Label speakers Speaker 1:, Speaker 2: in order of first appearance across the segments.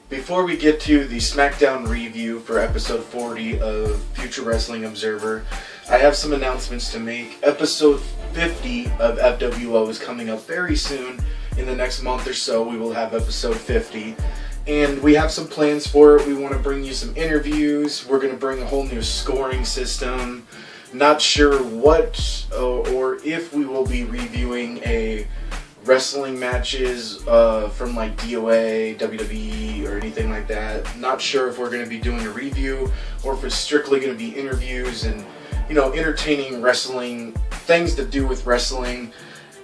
Speaker 1: Before we get to the SmackDown review for episode 40 of Future Wrestling Observer, I have some announcements to make. Episode 50 of FWO is coming up very soon. In the next month or so, we will have episode 50. And we have some plans for it. We want to bring you some interviews. We're going to bring a whole new scoring system. Not sure what or if we will be reviewing a wrestling matches from like DOA, WWE, or anything like that. Not sure if we're going to be doing a review or if it's strictly going to be interviews and, you know, entertaining wrestling, things to do with wrestling.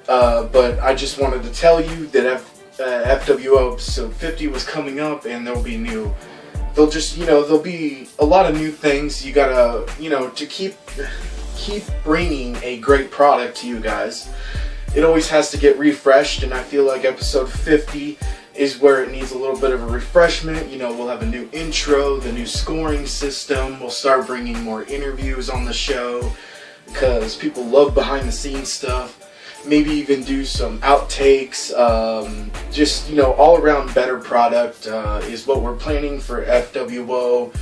Speaker 1: But I just wanted to tell you that FWO episode 50 was coming up, and there'll be there'll be a lot of new things. You gotta, to keep bringing a great product to you guys. It always has to get refreshed, and I feel like episode 50 is where it needs a little bit of a refreshment. We'll have a new intro, the new scoring system. We'll start bringing more interviews on the show because people love behind the scenes stuff. Maybe even do some outtakes. Just, all around better product is what we're planning for FWO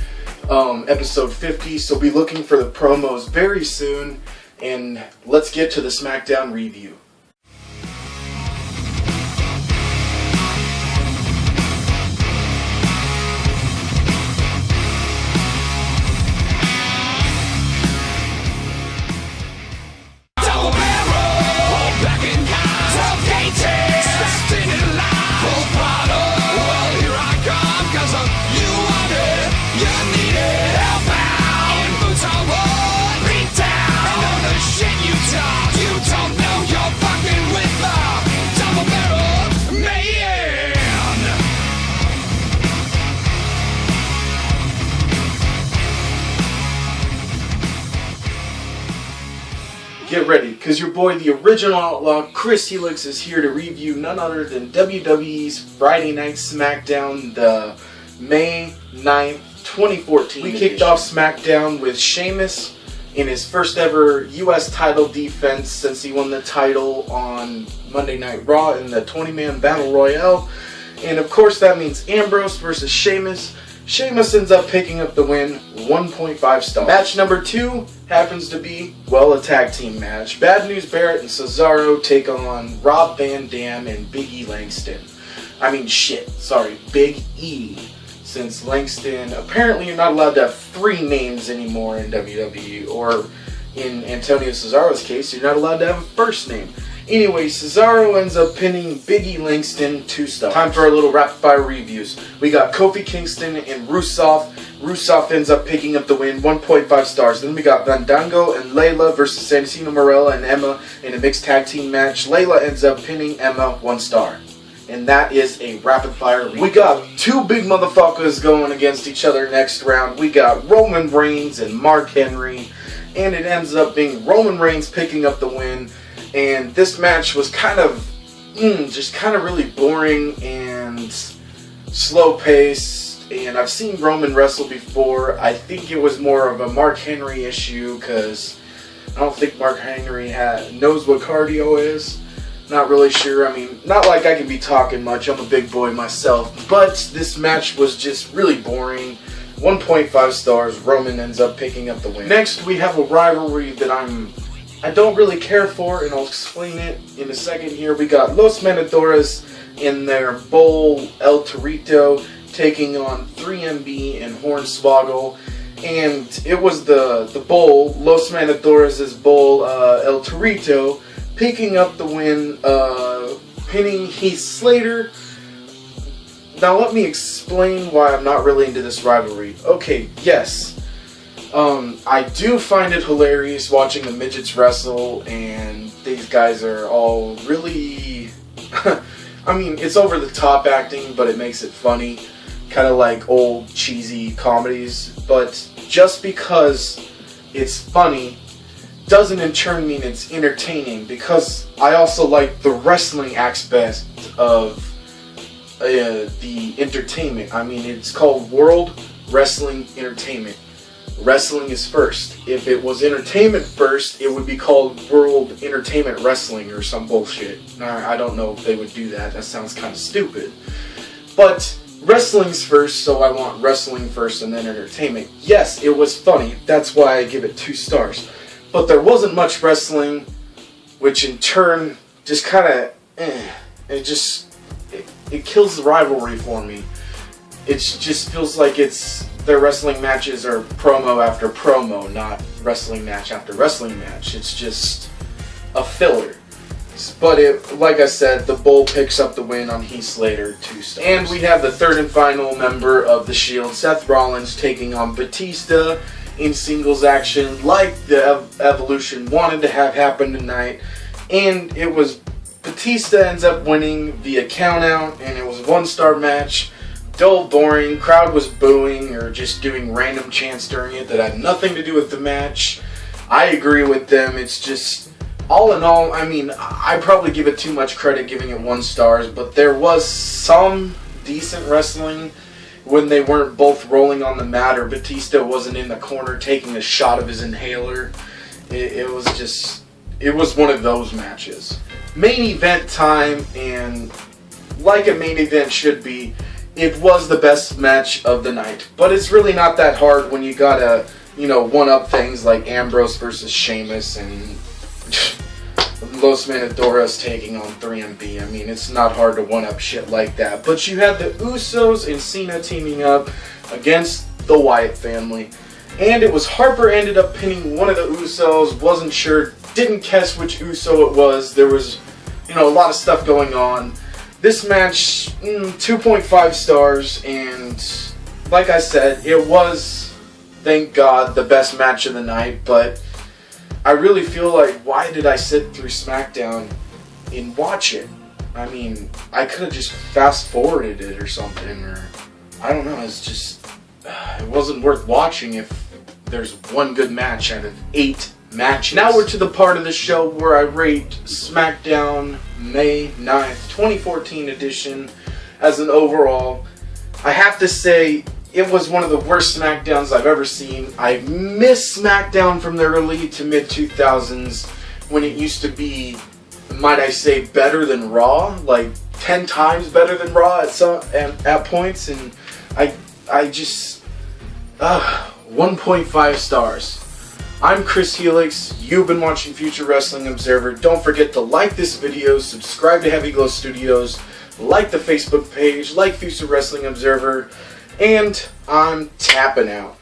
Speaker 1: episode 50. So be looking for the promos very soon. And let's get to the SmackDown review. Get ready, because your boy, the original Outlaw, Chris Helix, is here to review none other than WWE's Friday Night SmackDown, the May 9th, 2014 We kicked off SmackDown with Sheamus in his first ever U.S. title defense since he won the title on Monday Night Raw in the 20-man Battle Royale. And of course that means Ambrose versus Sheamus. Sheamus ends up picking up the win, 1.5 stars. Match number 2 happens to be, a tag team match. Bad News Barrett and Cesaro take on Rob Van Dam and Big E Langston. Big E. Since Langston, apparently you're not allowed to have 3 names anymore in WWE, or in Antonio Cesaro's case, you're not allowed to have a first name. Anyway, Cesaro ends up pinning Big E Langston, 2 stars. Time for our little rapid fire reviews. We got Kofi Kingston and Rusev. Rusev ends up picking up the win, 1.5 stars. Then we got Fandango and Layla versus Santino Marella and Emma in a mixed tag team match. Layla ends up pinning Emma, 1 star. And that is a rapid fire review. We got 2 big motherfuckers going against each other next round. We got Roman Reigns and Mark Henry. And it ends up being Roman Reigns picking up the win. And this match was kind of really boring and slow paced. And I've seen Roman wrestle before. I think it was more of a Mark Henry issue because I don't think Mark Henry knows what cardio is. Not really sure. Not like I can be talking much. I'm a big boy myself. But this match was just really boring. 1.5 stars. Roman ends up picking up the win. Next, we have a rivalry that I don't really care for, and I'll explain it in a second here. We got Los Matadores in their Bull El Torito taking on 3MB and Hornswoggle. And it was the Bull, Los Matadores' Bull El Torito, picking up the win, pinning Heath Slater. Now let me explain why I'm not really into this rivalry. Okay, yes. I do find it hilarious watching the midgets wrestle, and these guys are all really, it's over the top acting, but it makes it funny, kind of like old cheesy comedies, but just because it's funny doesn't in turn mean it's entertaining, because I also like the wrestling aspect of the entertainment. It's called World Wrestling Entertainment. Wrestling is first. If it was entertainment first, it would be called World Entertainment Wrestling or some bullshit. I don't know if they would do that. That sounds kind of stupid. But wrestling's first, so I want wrestling first and then entertainment. Yes, it was funny. That's why I give it 2 stars. But there wasn't much wrestling, which in turn just kind of, it kills the rivalry for me. It just feels like their wrestling matches are promo after promo, not wrestling match after wrestling match. It's just a filler. But like I said, the Bull picks up the win on Heath Slater, 2 stars. And we have the third and final member of the Shield, Seth Rollins, taking on Batista in singles action, like the Evolution wanted to have happen tonight. And it was Batista ends up winning via countout, and it was a 1-star match. Dull, boring, crowd was booing or just doing random chants during it that had nothing to do with the match. I agree with them. It's just, all in all, I mean, I probably give it too much credit giving it 1 star, but there was some decent wrestling when they weren't both rolling on the mat or Batista wasn't in the corner taking a shot of his inhaler. It was one of those matches. Main event time, and like a main event should be, it was the best match of the night. But it's really not that hard when you gotta, one-up things like Ambrose versus Sheamus and Los Matadores taking on 3MB. I mean, it's not hard to one-up shit like that. But you had the Usos and Cena teaming up against the Wyatt family. And it was Harper ended up pinning one of the Usos, wasn't sure, didn't catch which Uso it was. There was, a lot of stuff going on. This match, 2.5 stars, and like I said, it was, thank God, the best match of the night, but I really feel like, why did I sit through SmackDown and watch it? I mean, I could have just fast-forwarded it or something, or, I don't know, it's just, it wasn't worth watching if there's one good match out of 8 matches. Now we're to the part of the show where I rate SmackDown May 9th, 2014 edition as an overall. I have to say, it was one of the worst SmackDowns I've ever seen. I miss SmackDown from the early to mid-2000s when it used to be, might I say, better than Raw, like 10 times better than Raw at points, and I just, 1.5 stars. I'm Chris Helix, you've been watching Future Wrestling Observer. Don't forget to like this video, subscribe to Heavy Glow Studios, like the Facebook page, like Future Wrestling Observer, and I'm tapping out.